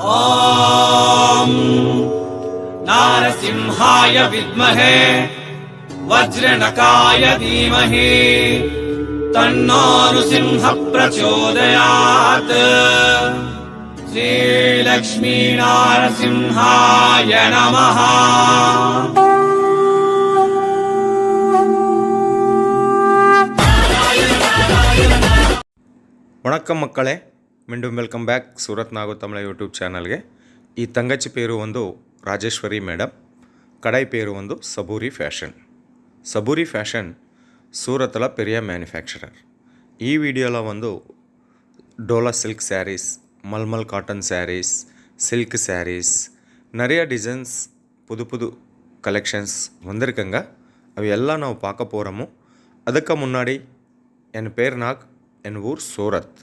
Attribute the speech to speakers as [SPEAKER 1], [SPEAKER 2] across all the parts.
[SPEAKER 1] ॐ नारसिंहाय विद्महे वज्रनकाय धीमहि तन्नो नृसिंह प्रचोदयात्। श्रीलक्ष्मी नारसिंहाय नमः।
[SPEAKER 2] வணக்கம் மக்களே, மீண்டும் welcome back Surat Nagu Tamil YouTube ಚಾನಲ್ಗೆ. ಈ ತಂಗಚ್ಚಿ పేరు ಒಂದು ರಾಜೇಶ್ವರಿ ಮೇಡಮ್, ಕಡಾಯಿ పేరు ಒಂದು ಸಬೂರಿ ಫ್ಯಾಷನ್. ಸಬೂರಿ ಫ್ಯಾಷನ್ சூரத்தில் பெரிய மேனுஃபேக்சரர். ಈ ವಿಡಿಯೋல ಒಂದು Dola silk sarees, malmal cotton sarees, silk sarees, நிறைய டிசைன்ஸ், புது புது கலெக்ஷன்ஸ் வந்திருக்குங்க. ಅವು ಎಲ್ಲ ನಾವು பார்க்க போகிறோமோ. ಅದಕ್ಕೆ முன்னாடி என் பேர் நாக், என் ஊர் சூரத்.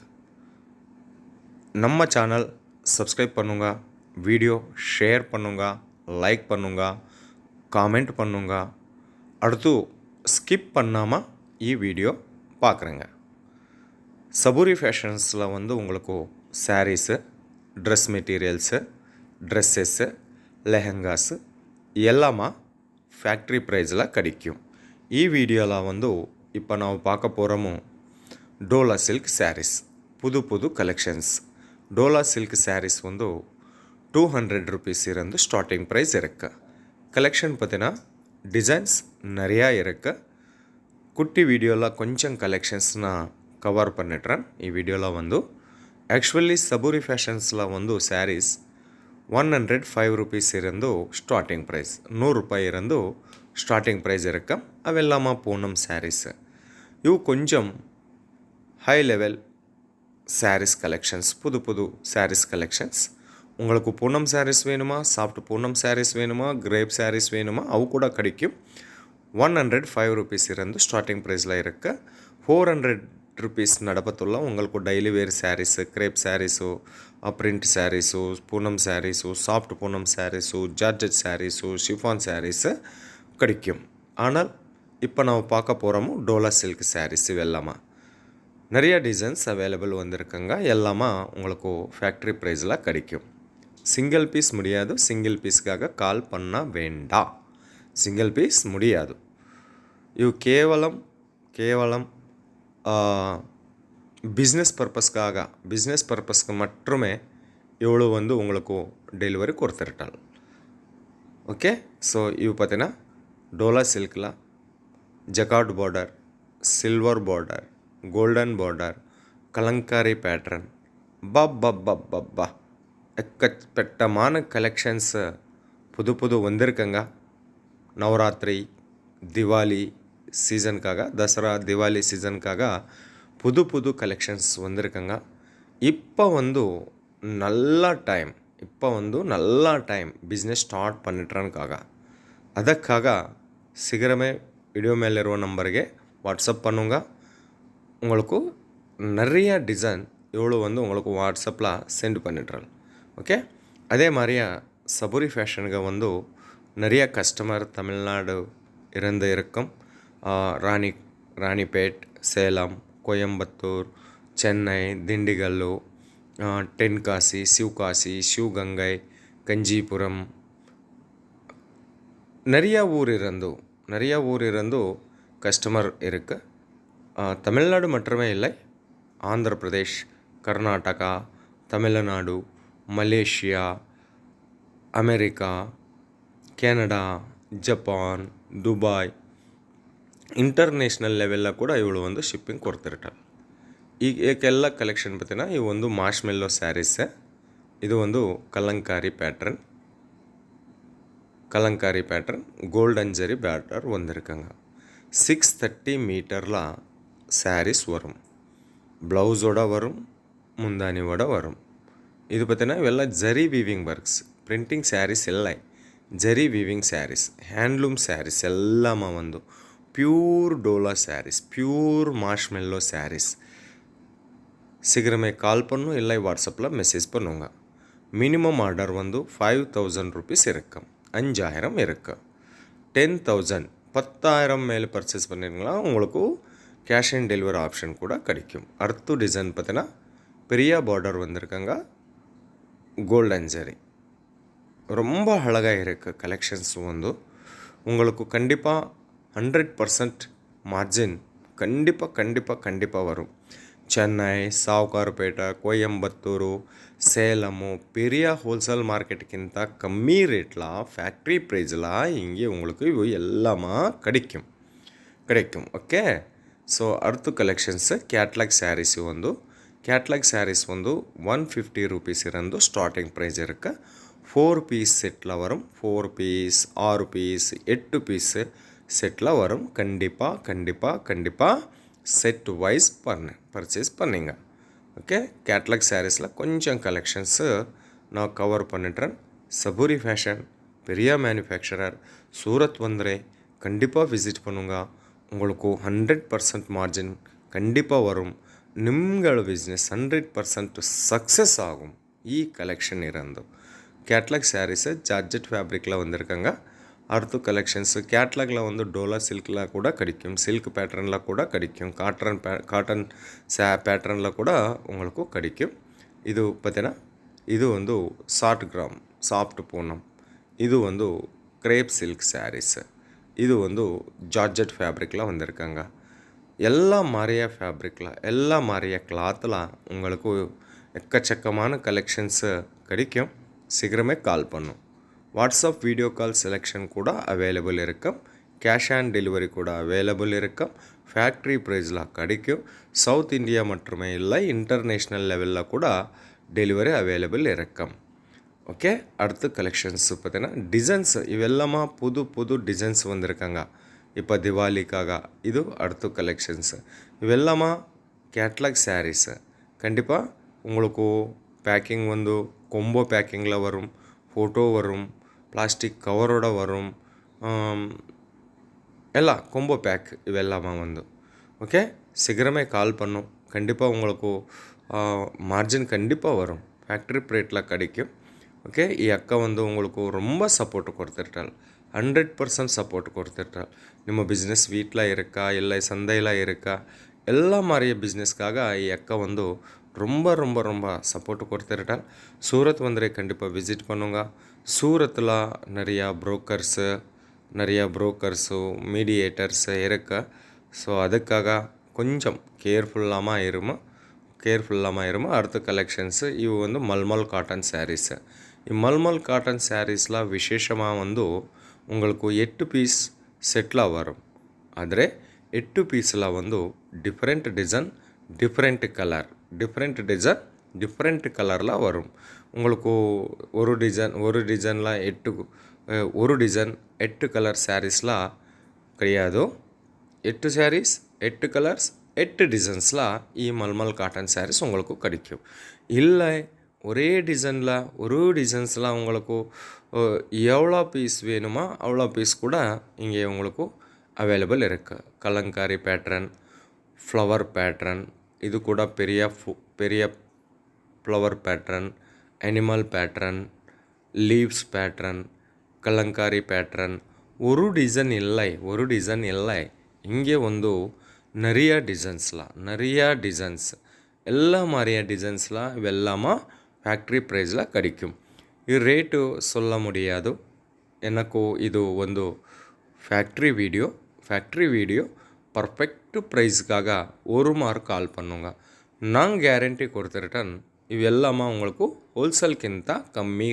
[SPEAKER 2] நம்ம சேனல் சப்ஸ்கிரைப் பண்ணுங்க, வீடியோ ஷேர் பண்ணுங்க, லைக் பண்ணுங்க, காமெண்ட் பண்ணுங்க. அடுத்து ஸ்கிப் பண்ணாமல் வீடியோ பார்க்குறேங்க. சபூரி ஃபேஷன்ஸில் வந்து உங்களுக்கு sarees, dress materials, dresses, lehengas எல்லாமா ಫ್ಯಾಕ್ಟ್ರಿ ಪ್ರೈஸில் கிடைக்கும். ಈ வீடியோவில் வந்து இப்போ ನಾವು பார்க்க போகிறோமோ டோலா சில்க் சாரீஸ், புது புது கலெக்ஷன்ஸ். டோலா சில்க் சாரீஸ் வந்து 200 ருபீஸ் இருந்து ஸ்டார்டிங் ப்ரைஸ் இருக்குது. கலெக்ஷன் பார்த்தீங்கன்னா டிசைன்ஸ் நிறையா இருக்குது. குட்டி வீடியோவில் கொஞ்சம் கலெக்ஷன்ஸ் நான் கவர் பண்ணிடுறேன். ಈ வீடியோவில் வந்து ஆக்சுவலி சபூரி ஃபேஷன்ஸில் வந்து சாரீஸ் 105 ருபீஸ் இருந்து ஸ்டார்டிங் ப்ரைஸ், 100 ರೂಪಾಯಿ இருந்து ஸ்டார்டிங் ப்ரைஸ் இருக்குது. ಅವೆಲ್ಲಮ್ಮ பூனம் சாரீஸு. ಇವು கொஞ்சம் ஹை லெவல் சாரீஸ் கலெக்ஷன்ஸ், புது புது சாரீஸ் கலெக்ஷன்ஸ். உங்களுக்கு பூனம் சாரீஸ் வேணுமா, சாஃப்ட் பூனம் சாரீஸ் வேணுமா, கிரேப் சாரீஸ் வேணுமா, அவு கூட கிடைக்கும். 105 ருபீஸ் இருந்து ஸ்டார்டிங் ப்ரைஸில் இருக்குது. 400 ருபீஸ் நடப்பத்துள்ள உங்களுக்கு daily wear sarees, crepe sarees, print sarees, Poonam sarees, soft Poonam sarees, georgette sarees, chiffon sarees கிடைக்கும். ஆனால் இப்போ ನಾವು பார்க்க போகிறோமோ டோலா சில்க் சாரீஸ். இவெல்லாமா நிறைய டிசைன்ஸ் அவைலபிள் வந்திருக்குங்க. எல்லாமா உங்களுக்கு ஃபேக்ட்ரி ப்ரைஸில் கிடைக்கும். சிங்கிள் பீஸ் முடியாது. சிங்கிள் பீஸ்க்காக கால் பண்ண வேண்டாம். சிங்கிள் பீஸ் முடியாது. இವು கேவலம் பிஸ்னஸ் பர்பஸ்க்கு மட்டுமே இவ்வளோ வந்து உங்களுக்கு டெலிவரி கொடுத்துருட்டாள். ஓகே, ஸோ இವು பார்த்தீங்கன்னா டோலா சில்கில் jacquard border, silver border, golden border, Kalamkari pattern, பப்பா எக்கச்சக்கமான கலெக்ஷன்ஸ் புது புது வந்திருக்குங்க. நவராத்திரி, திவாலி சீசனுக்காக, தசரா திவாலி சீசனுக்காக புது புது கலெக்ஷன்ஸ் வந்திருக்குங்க. இப்போ வந்து நல்ல டைம் பிஸ்னஸ் ಸ್ಟಾರ್ಟ್ பண்ணிட்டுறதுக்காக, ಅದಕ್ಕಾಗ சீக்கிரமே வீடியோ மேலே இருக்க நம்பருக்கு வாட்ஸ்அப் பண்ணுங்க. உங்களுக்கு நிறைய டிசைன் இவ்வளோ வந்து உங்களுக்கு வாட்ஸ்அப்பில் சென்ட் பண்ணிடுறேன். ஓகே, அதே மாதிரியா சபூரி ஃபேஷனுக்கு வந்து நிறைய கஸ்டமர் தமிழ்நாடு இருந்து இருக்கும். ராணிப்பேட், சேலம், கோயம்புத்தூர், சென்னை, திண்டிகல்லு, தென்காசி, சிவகாசி, சிவகங்கை, கஞ்சிபுரம், நிறைய ஊர் இருந்து கஸ்டமர் இருக்குது. தமிழ்நாடு மட்டுமே இல்லை, Andhra Pradesh, Karnataka, Tamil Nadu, Malaysia, America, Canada, Japan, Dubai international ಲೆವೆಲ್ಲ ಕೂಡ ಇವಳು ಒಂದು ಶಿಪ್ಪಿಂಗ್ ಕೊಡ್ತಿರ್ತಾಳೆ. ಈಗೆಲ್ಲ ಕಲೆಕ್ಷನ್ ಬರ್ತೀನ ಇವು ಒಂದು ಮಾರ್ಶ್ಮೆಲ್ಲೋ ಸ್ಯಾರೀಸ್. ಇದು ಒಂದು kalamkari pattern golden zari pattern வந்திருக்குங்க. 630 மீட்டரில் சாரீஸ் வரும். ப்ளவுஸோட வரும், முந்தானியோட வரும். இது பார்த்தீங்கன்னா இவெல்லாம் zari weaving works. Printing sarees இல்லை, ஜரி வீவிங் சாரீஸ், ஹேண்ட்லூம் சாரீஸ் எல்லாமே வந்து pure Dola sarees, pure marshmallow sarees. சீக்கிரமே கால் பண்ணும், இல்லை வாட்ஸ்அப்பில் மெசேஜ் பண்ணுங்க. மினிமம் ஆர்டர் வந்து 5000 ருபீஸ் இருக்கும், 5000 இருக்கு. 10,000 10,000 மேலே பர்ச்சேஸ் பண்ணிங்கன்னா உங்களுக்கு கேஷ் ஆன் டெலிவரி ஆப்ஷன் கூட கிடைக்கும். அடுத்த டிசைன் பார்த்தீங்கன்னா பெரிய பார்டர் வந்திருக்காங்க. கோல்டன் ஜரி ரொம்ப அழகாக இருக்குது கலெக்ஷன்ஸ் வந்து உங்களுக்கு கண்டிப்பாக 100% மார்ஜின் கண்டிப்பாக வரும். சென்னை, ಸಾವುಕಾರಪೇಟೆ, ಕೊಯಂಬತ್ತೂರು, சேலமு பெரிய ஹோல்சேல் மார்க்கெட்டுக்கிಂತ கம்மி ரேட்டில் ஃபேக்ட்ரி ப்ரைஸில் இங்கே உங்களுக்கு இವು எல்லாமா கிடைக்கும் ஓகே. ஸோ அடுத்த கலெಕ್ಷನ್ಸ್ ಕ್ಯಾಟ್ಲಾಗ್ ಸ್ಯಾರೀಸ್ ಒಂದು 150 ருபீஸ் இருந்து ஸ்டார்டிங் ப்ரைஸ் இருக்குது. 4 பீஸ் செட்டில் வரும். 4 பீஸ் 6 பீஸ் 8 பீஸு செட்டில் வரும். கண்டிப்பாக செட் வைஸ் பர்ச்சேஸ் பண்ணிங்க ஓகே. கேட்லாக் சாரீஸில் கொஞ்சம் கலெக்ஷன்ஸு நான் கவர் பண்ணிட்டுறேன். சபூரி ஃபேஷன் பெரிய மேனுஃபேக்சரர் சூரத் வந்துரே கண்டிப்பாக விசிட் பண்ணுங்க. உங்களுக்கு 100% மார்ஜின் கண்டிப்பாக வரும். ನಿಮ್ಗಳ ಬಿಸ್ನೆಸ್ 100% சக்ஸஸ் ஆகும். கலெக்ஷன் இருந்து கேட்லாக் சாரீஸு ஜார்ஜெட் ஃபேப்ரிக்கில் வந்திருக்காங்க. அடுத்த கலெக்ஷன்ஸு கேட்லாகில் வந்து டோலா சில்கில் கூட கிடைக்கும், சில்க் பேட்டர்னில் கூட கிடைக்கும், காட்டன் பேட்டர்னில் கூட உங்களுக்கு கிடைக்கும். இது பார்த்தீங்கன்னா இது வந்து ஷார்ட் கிராம் சாஃப்ட் பூனம், இது வந்து கிரேப் சில்க் சாரீஸு, இது வந்து ஜார்ஜெட் ஃபேப்ரிக்கில் வந்திருக்காங்க. எல்லா மாதிரியா ஃபேப்ரிக்கில் எல்லா மாதிரியா கிளாத்தில் உங்களுக்கு எக்கச்சக்கமான கலெக்ஷன்ஸு கிடைக்கும். சீக்கிரமே கால் பண்ணும். வாட்ஸ்அப் வீடியோ கால் செலெக்ஷன் கூட அவைலபிள் இருக்கும். கேஷ் ஆன் டெலிவரி கூட அவைலபிள் இருக்கும். ஃபேக்ட்ரி ப்ரைஸில் கிடைக்கும். சவுத் இந்தியா மட்டுமே இல்லை, இன்டர்நேஷ்னல் லெவலில் கூட டெலிவரி அவைலபிள் இருக்கும் ஓகே. அடுத்து கலெக்ஷன்ஸு பார்த்தீங்கன்னா டிசைன்ஸு இவெல்லாமா புது டிசைன்ஸ் வந்திருக்காங்க இப்போ திவாலிக்காக. இது அடுத்த கலெக்ஷன்ஸு இவெல்லாமா கேட்லாக் சாரீஸு கண்டிப்பாக உங்களுக்கு பேக்கிங் வந்து கொம்போ பேக்கிங்கில் வரும், ஃபோட்டோ வரும், பிளாஸ்டிக் கவரோட வரும், ಎಲ್ಲ கொம்போ பேக் இவெல்லாமா வந்து ஓகே. சீக்கிரமே கால் பண்ணும். கண்டிப்பாக உங்களுக்கு மார்ஜின் கண்டிப்பாக வரும். ஃபேக்ட்ரி ப்ரைட்டில் கிடைக்கும் ஓகே. அக்கா வந்து உங்களுக்கு ரொம்ப சப்போர்ட் கொடுத்துட்டாள். 100% சப்போர்ட் கொடுத்துட்டாள். ನಿಮ್ಮ ಬಿಸ್ನೆಸ್ வீட்டில் இருக்கா இல்லை சந்தையில் இருக்கா எல்லா மாதிரிய பிஸ்னஸ்க்காக அக்கா வந்து ரொம்ப சப்போர்ட் கொடுத்துட்டாள். சூரத் வந்து கண்டிப்பாக விசிட் பண்ணுங்க. சூரத்தில் நிறையா ப்ரோக்கர்ஸு மீடியேட்டர்ஸு இருக்கு. ஸோ அதுக்காக கொஞ்சம் கேர்ஃபுல்லாமல் இருமா. அடுத்த கலெக்ஷன்ஸு இವು வந்து மல்மல் காட்டன் சாரீஸு. மல்மல் காட்டன் சாரீஸில் விசேஷமாக வந்து உங்களுக்கு 8 பீஸ் செட்டில் வரும். ಆದರೆ 8 ಪೀಸಲ ಒಂದು ಡಿಫ್ರೆಂಟ್ ಡಿಸೈನ್ ಡಿಫ್ರೆಂಟ್ கலரில் வரும். உங்களுக்கு ஒரு டிசைனில் 8 கலர் சாரீஸில் கிடையாது. 8 சாரீஸ் 8 கலர்ஸ் 8 டிசைன்ஸில் மல்மல் காட்டன் சாரீஸ் உங்களுக்கு கிடைக்கும். இல்லை ஒரே டிசைன்ஸில் உங்களுக்கு எவ்வளோ பீஸ் வேணுமோ அவ்வளோ பீஸ் கூட இங்கே உங்களுக்கு அவைலபிள் இருக்குது. கலங்காரி பேட்டர்ன், ஃப்ளவர் பேட்டர்ன், இது கூட பெரிய flower pattern, animal pattern, leaves pattern, Kalamkari pattern, ஒரு டிசைன் இல்லை இங்கே வந்து நிறைய டிசைன்ஸ் எல்லா மாதிரிய டிசைன்ஸில் இவெல்லாமா ஃபேக்ட்ரி ப்ரைஸில் கிடைக்கும். ரேட்டு சொல்ல முடியாது. எனக்கு இது ಒಂದು ஃபேக்ட்ரி வீடியோ பர்ஃபெக்ட் ப்ரைஸுக்காக ஒரு மார்க் கால் பண்ணுங்க. நான் கேரண்டி கொடுத்துருட்டேன். இவெல்லாமா உங்களுக்கு ஹோல்சேல்கிಂತ கம்மி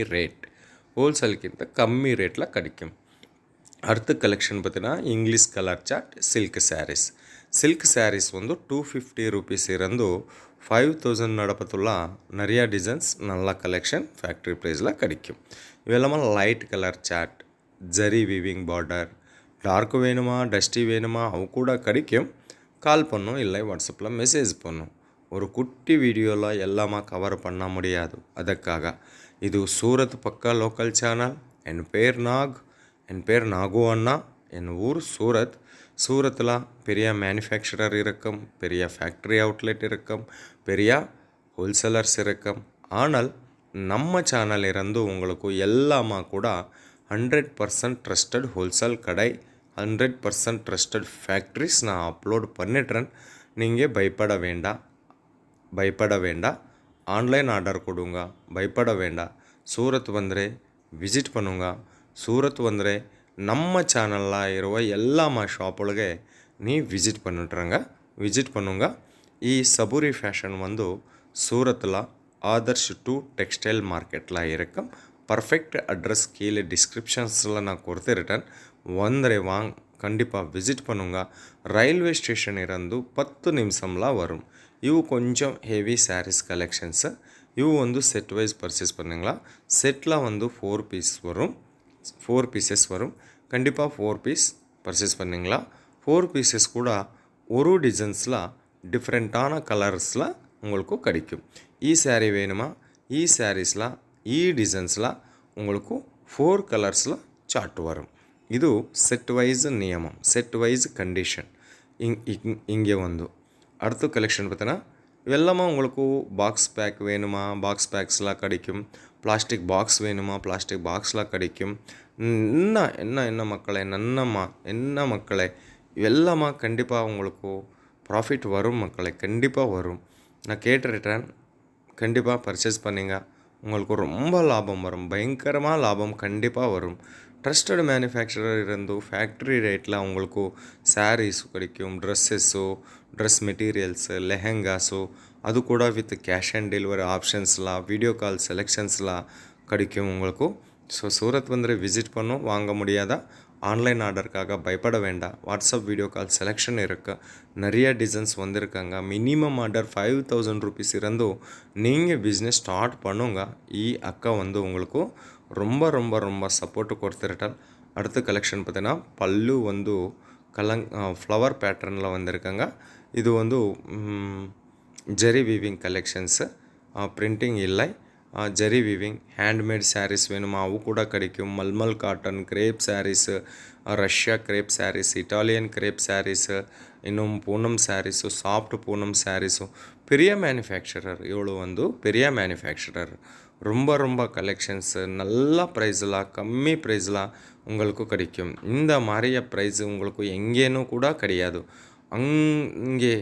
[SPEAKER 2] ரேட்டில் கிடைக்கும். அடுத்த கலெக்ஷன் பார்த்தீங்கன்னா English colour chart silk sarees வந்து 250 ருபீஸ் இருந்து 5000 நடப்பத்துள்ள நிறையா டிசைன்ஸ் நல்ல கலெக்ஷன் ஃபேக்ட்ரி ப்ரைஸில் கிடைக்கும். இவெல்லாமா light colour chart, zari weaving border, dark வேணுமா டஸ்டி வேணுமா அவு கூட கிடைக்கும். கால் பண்ணும், இல்லை வாட்ஸ்அப்பில் மெசேஜ் பண்ணும். ஒரு குட்டி வீடியோவில் எல்லாமா கவர் பண்ண முடியாது. அதுக்காக இது சூரத் பக்கா லோக்கல் சேனல். என் பேர் நாகு அண்ணா. என் ஊர் சூரத்தில் பெரிய மேனுஃபேக்சரர் இருக்கும், பெரிய ஃபேக்ட்ரி அவுட்லெட் இருக்கும், பெரிய ஹோல்சேலர்ஸ் இருக்கும். ஆனால் நம்ம சேனல் இருந்து உங்களுக்கு எல்லாமா கூட 100% ட்ரஸ்டட் ஹோல்சேல் கடை, 100% ட்ரஸ்டட் ஃபேக்ட்ரிஸ் நான் அப்லோட் பண்ணிட்டுறேன். நீங்கள் பயப்பட வேண்டாம். ஆன்லைன் ஆர்டர் கொடுங்க, பயப்பட வேண்டாம். சூரத் ಬಂದರೆ ವಿಸಿಟ್ பண்ணுங்க. ಸೂರತ್ ಬಂದರೆ ನಮ್ಮ ಚಾನಲ್ ಇರುವ ಎಲ್ಲ ಶಾಪ್ ಒಳಗೆ ನೀವು ವಿಸಿಟ್ பண்ணுங்க. ಈ ಸಬೂರಿ ಫ್ಯಾಷನ್ ಒಂದು சூரத்தில் ஆதர்ஷ் 2 டெக்ஸ்டைல் மார்க்கெட்டில் இருக்கும். பர்ஃபெக்ட் அட்ரஸ் கீழே டிஸ்கிரிப்ஷன்ஸில் நான் கொடுத்துருட்டேன். வந்தரே வாங்க, கண்டிப்பாக விசிட் பண்ணுங்க. ரயில்வே ஸ்டேஷன் இருந்து 10 நிமிஷம்லாம் வரும். இவு கொஞ்சம் ஹெவி சாரீஸ் கலெக்ஷன்ஸு. இவு வந்து செட் வைஸ் பர்ச்சேஸ் பண்ணுங்களா. செட்டில் வந்து 4 பீசஸ் வரும். கண்டிப்பாக 4 பீஸ் பர்ச்சேஸ் பண்ணுங்களா. 4 பீசஸ் கூட ஒரு டிசைன்ஸில் டிஃப்ரெண்ட்டான கலர்ஸில் உங்களுக்கு கிடைக்கும். ಈ ಸ್ಯಾರಿ வேணுமா, ಈ ಸ್ಯಾರೀஸில் ಈ டிசைன்ஸில் உங்களுக்கு 4 கலர்ஸில் சார்ட் வரும். இது செட் வைஸ் நியமம், செட் வைஸ் கண்டிஷன். இங்கே வந்து அடுத்த கலெக்ஷன் பார்த்தீங்கன்னா இவெல்லாமா உங்களுக்கு பாக்ஸ் பேக் வேணுமா, பாக்ஸ் பேக்ஸ்லாம் கிடைக்கும். பிளாஸ்டிக் பாக்ஸ் வேணுமா, பிளாஸ்டிக் பாக்ஸ்லாம் கிடைக்கும். என்ன மக்களே, என்ன மக்களே, இவெல்லாமா கண்டிப்பாக உங்களுக்கு ப்ராஃபிட் வரும் மக்களே, கண்டிப்பாக வரும். நான் கேட்டுருட்டேன், கண்டிப்பாக பர்ச்சேஸ் பண்ணிங்க, உங்களுக்கு ரொம்ப லாபம் வரும், பயங்கரமாக லாபம் கண்டிப்பாக வரும். ட்ரஸ்டட் மேனுஃபேக்சரர் இருந்து ஃபேக்ட்ரி ரேட்டில் உங்களுக்கு சாரீஸு கிடைக்கும், ட்ரெஸ் மெட்டீரியல்ஸு, லெஹெங்காஸு, அது கூட வித் கேஷ் ஆன் டெலிவரி ஆப்ஷன்ஸ்லாம், வீடியோ கால் செலெக்ஷன்ஸ்லாம் கிடைக்கும் உங்களுக்கு. ஸோ சூரத் வந்து விசிட் பண்ணும். வாங்க முடியாதா, ஆன்லைன் ஆர்டருக்காக பயப்பட வேண்டாம். வாட்ஸ்அப் வீடியோ கால் செலெக்ஷன் இருக்குது. நிறைய டிசைன்ஸ் வந்திருக்காங்க. மினிமம் ஆர்டர் 5000 ருபீஸ் இருந்து நீங்கள் பிஸ்னஸ் ஸ்டார்ட் பண்ணுங்க. அக்கா வந்து உங்களுக்கு ரொம்ப ரொம்ப ரொம்ப சப்போர்ட்டு கொடுத்துருட்டால். அடுத்த கலெக்ஷன் பார்த்தீங்கன்னா பல்லு வந்து ஃப்ளவர் பேட்டர்னில் வந்திருக்காங்க. இது வந்து ஜெரி வீவிங் கலெக்ஷன்ஸு, பிரிண்டிங் இல்லை. ஜெரி வீவிங் ஹேண்ட்மேட் சாரீஸ் வேணுமா, அவு கூட கிடைக்கும். Malmal cotton crepe sarees, Russia crepe sarees, Italian crepe sarees, இன்னும் பூனம் சாரீஸு, சாஃப்ட் பூனம் சாரீஸும். பெரிய மேனுஃபேக்சரர், இவ்வளோ வந்து பெரிய மேனுஃபேக்சரர். ரொம்ப ரொம்ப கலெக்ஷன்ஸு நல்ல ப்ரைஸில், கம்மி ப்ரைஸில் உங்களுக்கு கிடைக்கும். இந்த மாதிரிய ப்ரைஸு உங்களுக்கு எங்கேன்னு கூட கிடையாது. அங்கே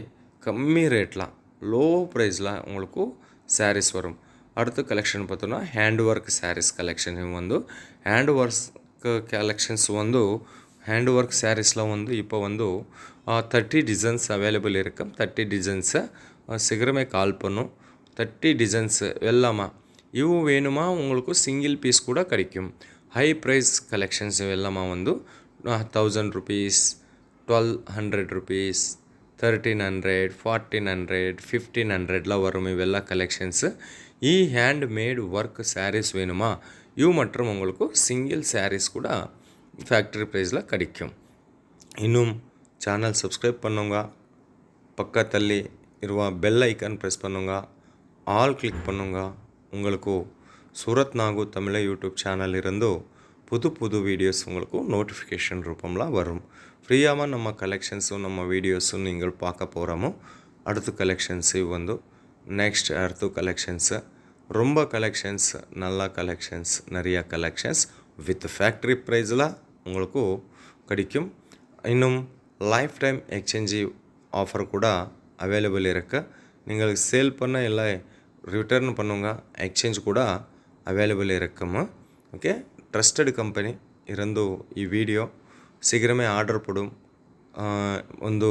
[SPEAKER 2] கம்மி ரேட்லாம், லோ ப்ரைஸில் உங்களுக்கு சாரீஸ் வரும். அடுத்த கலெக்ஷன் பார்த்தோன்னா ஹேண்ட் ஒர்க் சாரீஸ் கலெக்ஷன். வந்து ஹேண்ட் ஒர்க் கலெக்ஷன்ஸ் வந்து ஹேண்ட் ஒர்க் சாரீஸில் வந்து இப்போ வந்து 30 டிசைன்ஸ் அவைலபிள் இருக்கும். 30 டிசைன்ஸை சீக்கிரமே கால் பண்ணும். 30 டிசைன்ஸு எல்லாமா இவு வேணுமா உங்களுக்கு சிங்கிள் பீஸ் கூட கிடைக்கும். ஹை ப்ரைஸ் கலெக்ஷன்ஸ் எல்லாமா வந்து 1000 ருபீஸ், 1200 ருபீஸ், 1300, 1400, 1500லாம் வரும். இவெல்லாம் collections. Handmade work sarees வேணுமா, இவு மற்றும் உங்களுக்கு சிங்கிள் சாரீஸ் கூட ஃபேக்ட்ரி ப்ரைஸில் கிடைக்கும். இன்னும் ಚಾನಲ್ ಸಬ್ಸ್ಕ್ರೈಬ್ பண்ணுங்க. பக்கத்தில் ಇರುವ பெல் ஐக்கான் ப்ரெஸ் பண்ணுங்க. ஆல் கிளிக் பண்ணுங்க. உங்களுக்கு சூரத் நாகு தமிழை யூடியூப் சேனல் இருந்து புது வீடியோஸ் உங்களுக்கு நோட்டிஃபிகேஷன் ரூபம்லாம் வரும். ஃப்ரீயாக நம்ம கலெக்ஷன்ஸும் நம்ம வீடியோஸும் நீங்கள் பார்க்க போகிறோமோ. அடுத்த கலெக்ஷன்ஸு வந்து நெக்ஸ்ட் அடுத்த கலெக்ஷன்ஸு ரொம்ப கலெக்ஷன்ஸ், நல்ல கலெக்ஷன்ஸ், நிறையா கலெக்ஷன்ஸ் வித் ஃபேக்ட்ரி ப்ரைஸில் உங்களுக்கு கிடைக்கும். இன்னும் லைஃப் டைம் எக்ஸ்சேஞ்சு ஆஃபர் கூட அவைலபிள் இருக்குது. நீங்கள் சேல் பண்ண இல்லை ரிட்டர்ன் பண்ணுங்க, எக்ஸ்சேஞ்ச் ಕೂಡ ಅವೈಲೇಬಲ್ ಇರಕ್ಕಮ್ಮ. ಓಕೆ, ಟ್ರಸ್ಟೆಡ್ ಕಂಪನಿ ಇರಂದು ಈ ವಿಡಿಯೋ ಶೀಘ್ರವೇ ಆರ್ಡರ್ ಪಡು. ಒಂದು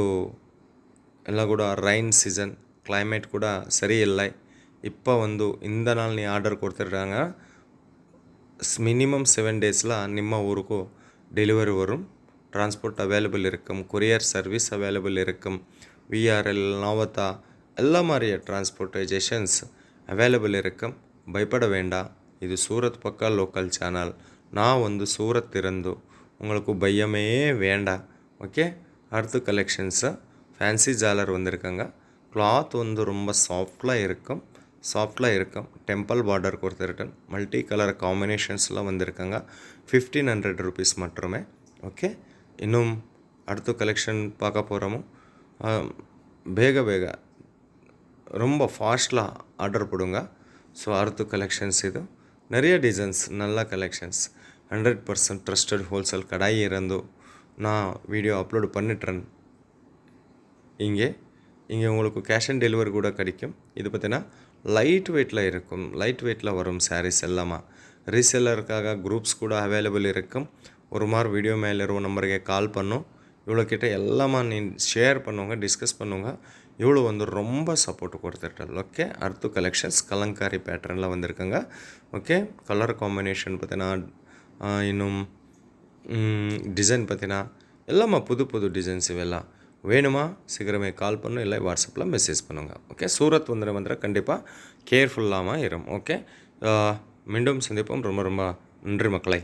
[SPEAKER 2] ಎಲ್ಲ ಕೂಡ ರೈನ್ ಸೀಸನ್ ಕ್ಲೈಮೇಟ್ ಕೂಡ ಸರಿ ಇಲ್ಲ. இப்போ வந்து இந்த நாள் நீ ஆர்டர் கொடுத்துட்றாங்க, மினிமம் 7 டேஸில் ನಿಮ್ಮ ஊருக்கு டெலிவரி வரும். டிரான்ஸ்போர்ட் அவைலபிள் இருக்கும், கொரியர் சர்வீஸ் அவைலபிள் இருக்கும், விஆர்எல், நாவத்தா எல்லா மாதிரி டிரான்ஸ்போர்ட்டேஷன்ஸ் அவைலபிள் இருக்கும். பயப்பட வேண்டாம். இது சூரத் பக்கா லோக்கல் சேனல். நான் வந்து சூரத் இருந்து உங்களுக்கு பயமே வேண்டாம். ஓகே, அடுத்த கலெக்ஷன்ஸு ஃபேன்சி ஜாலர் வந்திருக்காங்க. கிளாத் வந்து ரொம்ப சாஃப்டாக இருக்கும். டெம்பிள் பார்டர் கொடுத்துருக்கேன். மல்டி கலர் காம்பினேஷன்ஸ்லாம் வந்திருக்காங்க. 1500 ருபீஸ் மட்டுமே. ஓகே, இன்னும் அடுத்த கலெக்ஷன் பார்க்க போகிறோமோ. ಬೇಗ ரொம்ப ஃபாஸ்ட்லாம் ஆர்டர் போடுங்க. ஸோ அடுத்த கலெக்ஷன்ஸ் இது நிறைய டிசைன்ஸ், நல்ல கலெக்ஷன்ஸ். 100% ட்ரஸ்டட் ஹோல்சேல் கடாய் இருந்து நான் வீடியோ அப்லோடு பண்ணிட்டுறேன். இங்கே உங்களுக்கு கேஷ் ஆன் டெலிவரி கூட கிடைக்கும். இது பார்த்தீங்கன்னா லைட் வெயிட்டில் இருக்கும், லைட் வெயிட்டில் வரும் சாரீஸ் எல்லாமா. ரீசெல்லருக்காக குரூப்ஸ் கூட அவைலபிள் இருக்கும். ஒரு மார் வீடியோ மேலே இருக்க நம்பருக்கு கால் பண்ணும். இவ்வளோ கிட்ட எல்லாமா நீ ஷேರ್ பண்ணுங்க, டிஸ்கஸ் பண்ணுங்க. இவ்வளோ வந்து ரொம்ப சப்போர்ட் கொடுத்துட்டால். ஓகே, அர்த்து கலெக்ஷன்ஸ் கலங்காரி பேட்டர்னில் வந்திருக்குங்க. ஓகே, கலர் காம்பினேஷன் பார்த்தீங்கன்னா இன்னும் டிசைன் பார்த்தீங்கன்னா எல்லாமா புது புது டிசைன்ஸ் இவெல்லாம் வேணுமா சீக்கிரமே கால் பண்ணும், இல்லை வாட்ஸ்அப்பில் மெசேஜ் பண்ணுங்கள். ஓகே, சூரத் வந்துட கண்டிப்பாக கேர்ஃபுல்லாமல் இருக்கும். ஓகே, மீண்டும் சந்திப்போம். ரொம்ப ரொம்ப நன்றி மக்களை.